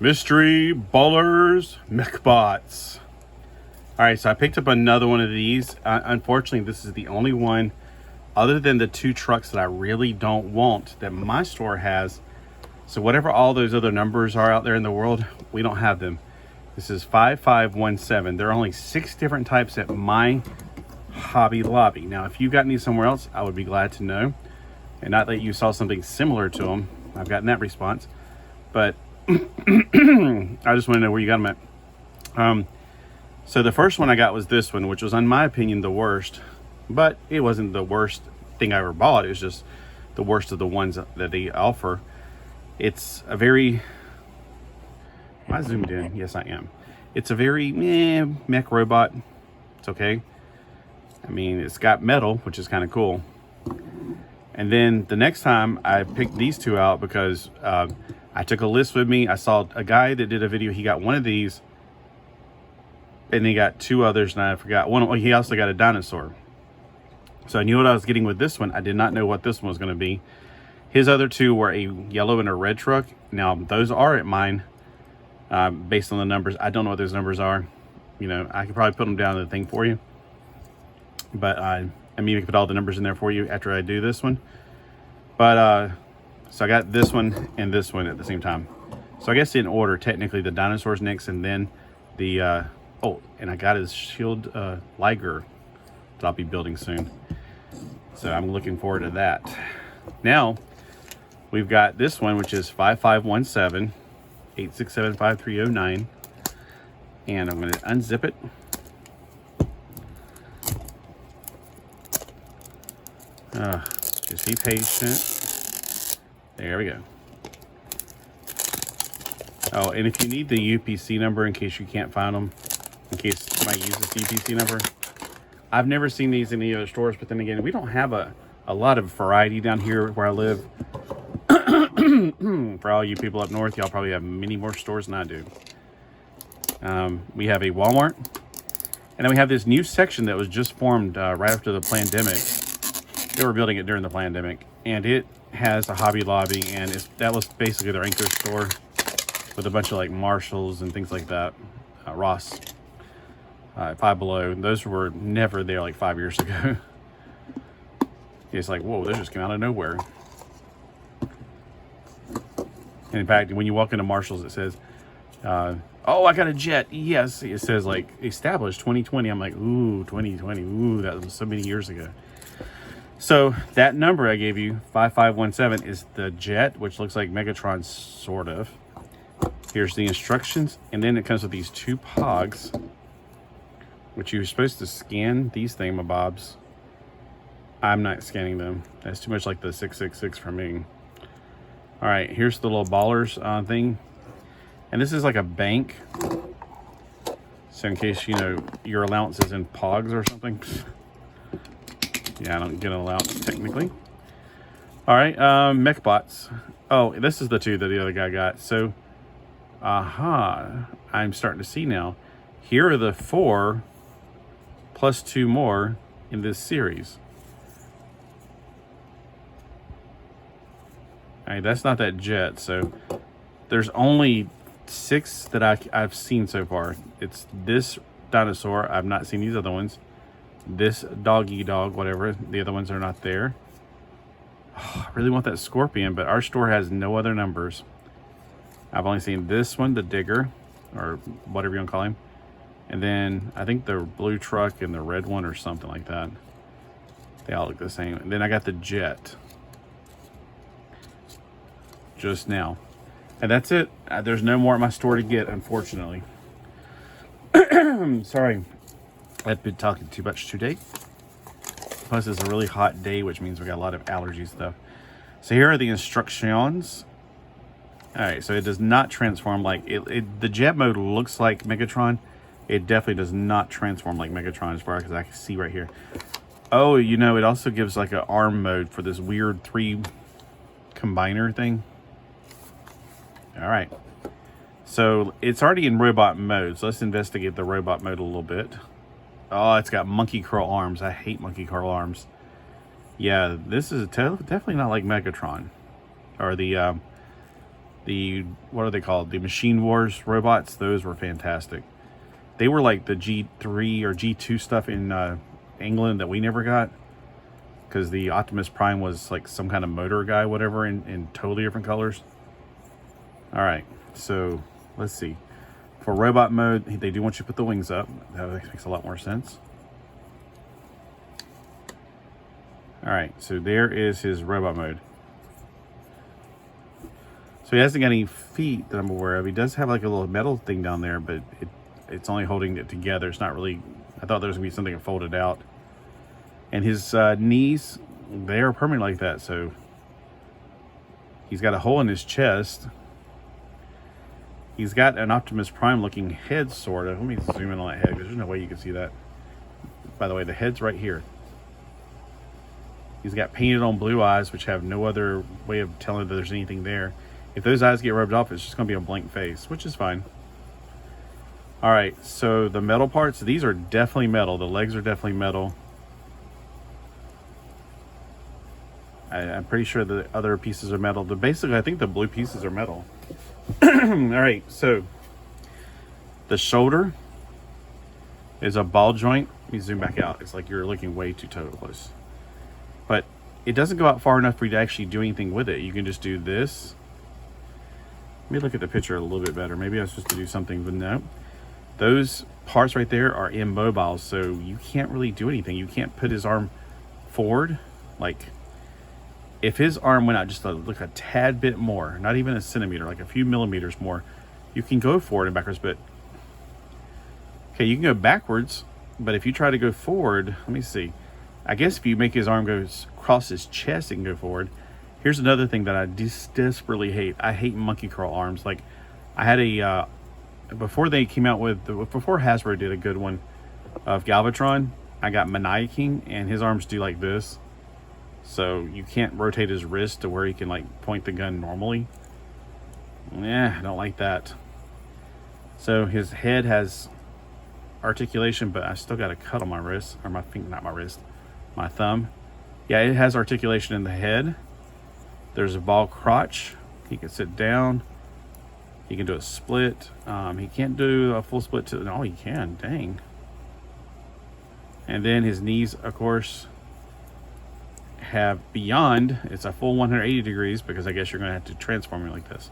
Mystery Ballerz Mech Botz. Alright, so I picked up another one of these. Unfortunately, this is the only one, other than the two trucks that I really don't want, that my store has. So whatever all those other numbers are out there in the world, we don't have them. This is 5517. There are only 6 different types at my Hobby Lobby. Now, if you got any somewhere else, I would be glad to know. And not that you saw something similar to them. I've gotten that response. But I just want to know where you got them at. So the first one I got was this one, which was, in my opinion, the worst. But it wasn't the worst thing I ever bought. It was just the worst of the ones that they offer. It's a very... Am I zoomed in? Yes, I am. It's a very mech robot. It's okay. I mean, it's got metal, which is kind of cool. And then the next time I picked these two out because I took a list with me. I saw a guy that did a video. He got one of these. And he got 2 others, and I forgot. One, he also got a dinosaur. So I knew what I was getting with this one. I did not know what this one was going to be. His other 2 were a yellow and a red truck. Now, those are at mine, based on the numbers. I don't know what those numbers are. You know, I could probably put them down in the thing for you. But I mean, put all the numbers in there for you after I do this one. But, so I got this one and this one at the same time. So I guess in order, technically, the dinosaur's next, and then the... oh, and I got his shield Liger that I'll be building soon. So I'm looking forward to that. Now, we've got this one, which is 5517 867 5309. And I'm going to unzip it. Just be patient. There we go. Oh, and if you need the UPC number in case you can't find them, in case somebody uses the UPC number. I've never seen these in any other stores, but then again, we don't have a lot of variety down here where I live. For all you people up north, y'all probably have many more stores than I do. We have a Walmart, and then we have this new section that was just formed right after the pandemic. They were building it during the pandemic, and it has a Hobby Lobby, and that was basically their anchor store with a bunch of like Marshalls and things like that. Ross. Five Below. Those were never there like 5 years ago. It's like, whoa, those just came out of nowhere. And in fact, when you walk into Marshall's, it says, oh, I got a jet. Yes. It says like established 2020. I'm like, ooh, 2020. Ooh, that was so many years ago. So that number I gave you, 5517, is the jet, which looks like Megatron, sort of. Here's the instructions. And then it comes with these 2 pogs, which you're supposed to scan these thingamabobs. I'm not scanning them. That's too much like the 666 for me. All right, here's the little Ballerz thing. And this is like a bank. So in case, you know, your allowance is in pogs or something. Yeah, I don't get an allowance technically. All right, Mech Botz. Oh, this is the 2 that the other guy got. So, I'm starting to see now. Here are the 4 plus 2 more in this series. All right, that's not that jet. So there's only 6 that I've seen so far. It's this dinosaur. I've not seen these other ones. This doggy dog, whatever. The other ones are not there. Oh, I really want that scorpion, but our store has no other numbers. I've only seen this one, the digger, or whatever you want to call him. And then I think the blue truck and the red one or something like that. They all look the same. And then I got the jet. Just now. And that's it. There's no more at my store to get, unfortunately. Sorry. I've been talking too much today. Plus, it's a really hot day, which means we got a lot of allergy stuff. So here are the instructions. All right, so it does not transform like the jet mode looks like Megatron. It definitely does not transform like Megatron as far as I can see right here. Oh, you know, it also gives like an arm mode for this weird 3 combiner thing. All right, so it's already in robot mode. So let's investigate the robot mode a little bit. Oh, it's got monkey curl arms. I hate monkey curl arms. Yeah, this is definitely not like Megatron or the what are they called? The Machine Wars robots. Those were fantastic. They were like the G3 or G2 stuff in England that we never got. Because the Optimus Prime was like some kind of motor guy, whatever, in totally different colors. Alright, so let's see. For robot mode, they do want you to put the wings up. That makes a lot more sense. Alright, so there is his robot mode. So he hasn't got any feet that I'm aware of. He does have like a little metal thing down there, but it's only holding it together. It's not really... I thought there was going to be something that folded out. And his knees, they are permanent like that. So he's got a hole in his chest. He's got an Optimus Prime looking head, sort of. Let me zoom in on that head because there's no way you can see that. By the way, the head's right here. He's got painted on blue eyes, which have no other way of telling that there's anything there. If those eyes get rubbed off, it's just going to be a blank face, which is fine. Alright, so the metal parts, these are definitely metal. The legs are definitely metal. I'm pretty sure the other pieces are metal. But basically, I think the blue pieces are metal. Alright, so the shoulder is a ball joint. Let me zoom back out. It's like you're looking way too close. But it doesn't go out far enough for you to actually do anything with it. You can just do this. Let me look at the picture a little bit better. Maybe I was supposed to do something, but no. Those parts right there are immobile, so you can't really do anything. You can't put his arm forward. Like, if his arm went out just a tad bit more, not even a centimeter, like a few millimeters more, you can go forward and backwards, but... Okay, you can go backwards, but if you try to go forward, let me see. I guess if you make his arm go across his chest, it can go forward. Here's another thing that I desperately hate. I hate monkey curl arms. Like, I had a... before they came out with... before Hasbro did a good one of Galvatron, I got Maniaking, and his arms do like this. So you can't rotate his wrist to where he can like point the gun normally. I don't like that. So his head has articulation, but I still got a cut on my wrist, or my finger, not my wrist, my thumb. Yeah, it has articulation in the head. There's a ball crotch. He can sit down. He can do a split. He can't do a full split to... No, he can. Dang. And then his knees, of course, have beyond. It's a full 180 degrees because I guess you're going to have to transform him like this.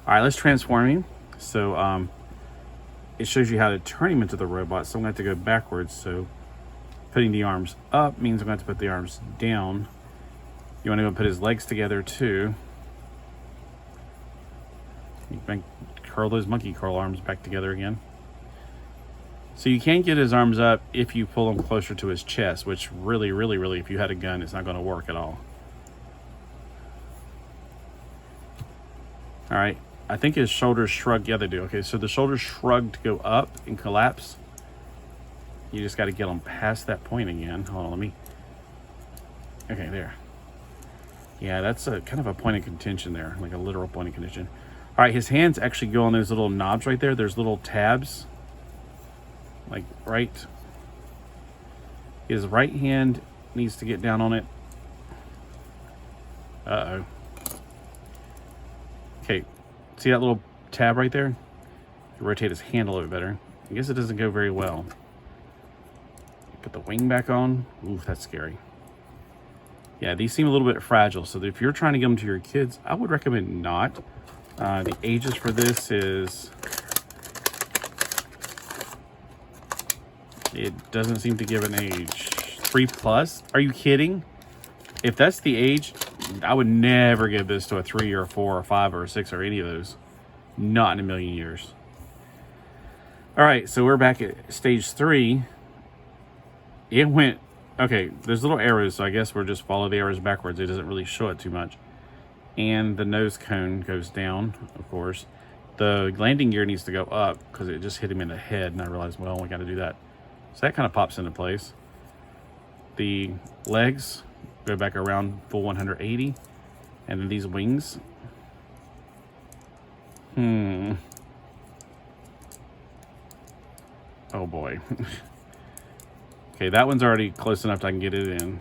All right, let's transform him. So it shows you how to turn him into the robot. So I'm going to have to go backwards. So putting the arms up means I'm going to have to put the arms down. You want to go put his legs together too. You can curl those monkey curl arms back together again. So you can get his arms up if you pull them closer to his chest, which really, if you had a gun, it's not going to work at all. All right, I think his shoulders shrug. Yeah, they do. Okay, so the shoulders shrug to go up and collapse. You just got to get them past that point again. Hold on, let me... Okay, there. Yeah, that's a kind of a point of contention there, like a literal point of contention. All right, his hands actually go on those little knobs right there. There's little tabs. Like right. His right hand needs to get down on it. Uh-oh. Okay, see that little tab right there? Rotate his hand a little bit better. I guess it doesn't go very well. Put the wing back on. Oof, that's scary. Yeah, these seem a little bit fragile, so if you're trying to give them to your kids, I would recommend not. The ages for this is... It doesn't seem to give an age. 3+? Are you kidding? If that's the age, I would never give this to a 3 or a 4 or a 5 or a 6 or any of those. Not in a million years. Alright, so we're back at stage 3. It went... Okay, there's little arrows, so I guess we'll just follow the arrows backwards. It doesn't really show it too much. And the nose cone goes down, of course. The landing gear needs to go up because it just hit him in the head, and I realized, well, we got to do that. So that kind of pops into place. The legs go back around full 180. And then these wings. Oh boy. Okay, that one's already close enough that I can get it in.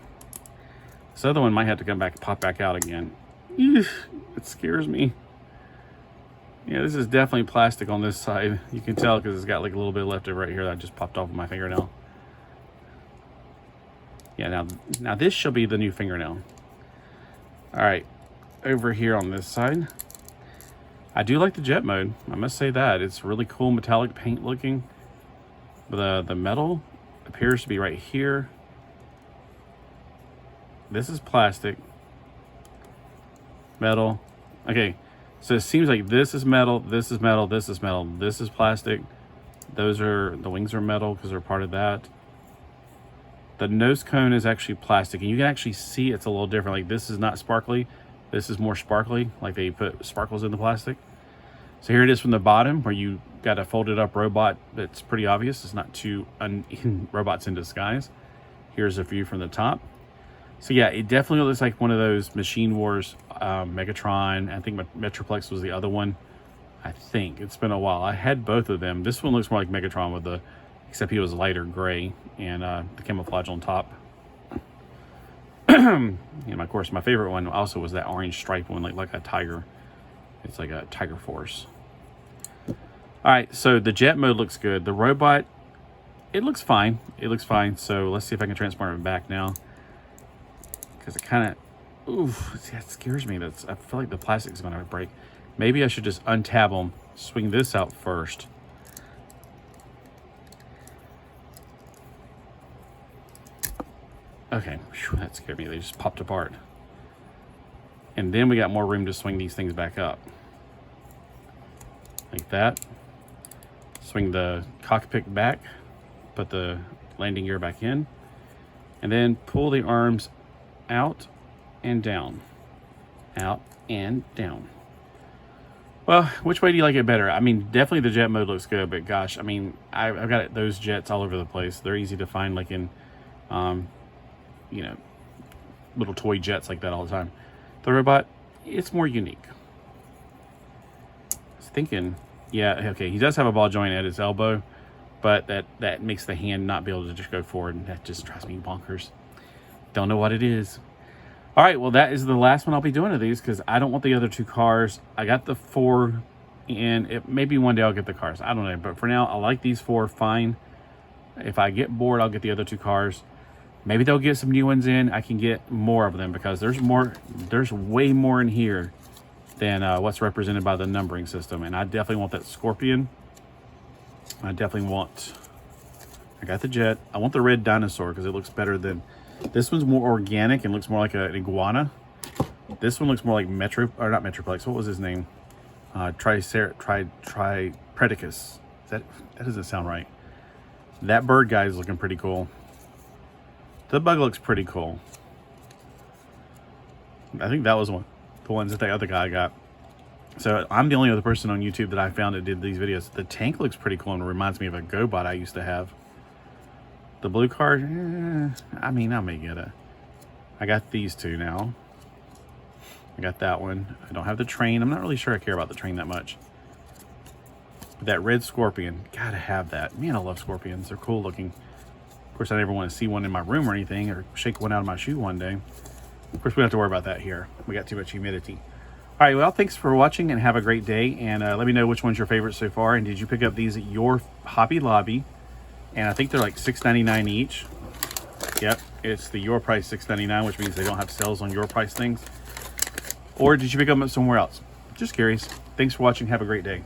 This other one might have to come back, pop back out again. Eesh, it scares me. Yeah, this is definitely plastic on this side. You can tell because it's got like a little bit left of right here that just popped off of my fingernail. Yeah, now this shall be the new fingernail. All right, over here on this side, I do like the jet mode. I must say that it's really cool metallic paint looking. The metal appears to be right here. This is plastic. Metal. Okay, so it seems like this is metal, this is metal, this is metal, this is plastic. The wings are metal because they're part of that. The nose cone is actually plastic, and you can actually see it's a little different. Like this is not sparkly, this is more sparkly, like they put sparkles in the plastic. So here it is from the bottom where you got a folded up robot that's pretty obvious. It's not too robots in disguise. Here's a view from the top. So yeah, it definitely looks like one of those Machine Wars Megatron. I think Metroplex was the other one. I think it's been a while. I had both of them. This one looks more like Megatron with except he was lighter gray and the camouflage on top. And of course, my favorite one also was that orange stripe one, like a tiger. It's like a Tiger Force. All right, so the jet mode looks good. The robot, it looks fine. It looks fine. So let's see if I can transport it back now. Because it kind of, oof, that scares me. I feel like the plastic is going to break. Maybe I should just untab them, swing this out first. Okay, whew, that scared me. They just popped apart. And then we got more room to swing these things back up. Like that. Swing the cockpit back. Put the landing gear back in. And then pull the arms out and down. Out and down. Well, which way do you like it better? I mean, definitely the jet mode looks good, but gosh, I mean, I've got those jets all over the place. They're easy to find, like in, you know, little toy jets like that all the time. The robot, it's more unique. I was thinking, yeah, okay, he does have a ball joint at his elbow, but that makes the hand not be able to just go forward, and that just drives me bonkers. Don't know what it is. All right, well, that is the last one I'll be doing of these because I don't want the other two cars. I got the 4, and maybe one day I'll get the cars. I don't know, but for now, I like these 4 fine. If I get bored, I'll get the other 2 cars. Maybe they'll get some new ones in. I can get more of them because there's way more in here than what's represented by the numbering system. And I definitely want that Scorpion. I got the jet. I want the red dinosaur because it looks better than, this one's more organic and looks more like an iguana. This one looks more like not Metroplex. What was his name? Tripredicus. That doesn't sound right. That bird guy is looking pretty cool. The bug looks pretty cool. I think that was the ones that the other guy got. So I'm the only other person on YouTube that I found that did these videos. The tank looks pretty cool and reminds me of a GoBot I used to have. The blue card, I mean, I may get it. I got these 2 now. I got that one. I don't have the train. I'm not really sure I care about the train that much. But that red Scorpion, gotta have that. Man, I love Scorpions. They're cool looking. Of course, I never want to see one in my room or anything, or shake one out of my shoe one day. Of course, we don't have to worry about that here. We got too much humidity. All right, well, thanks for watching and have a great day. And let me know which one's your favorite so far. And did you pick up these at your Hobby Lobby? And I think they're like $6.99 each. Yep, it's the Your Price $6.99, which means they don't have sales on Your Price things. Or did you pick them up somewhere else? Just curious. Thanks for watching. Have a great day.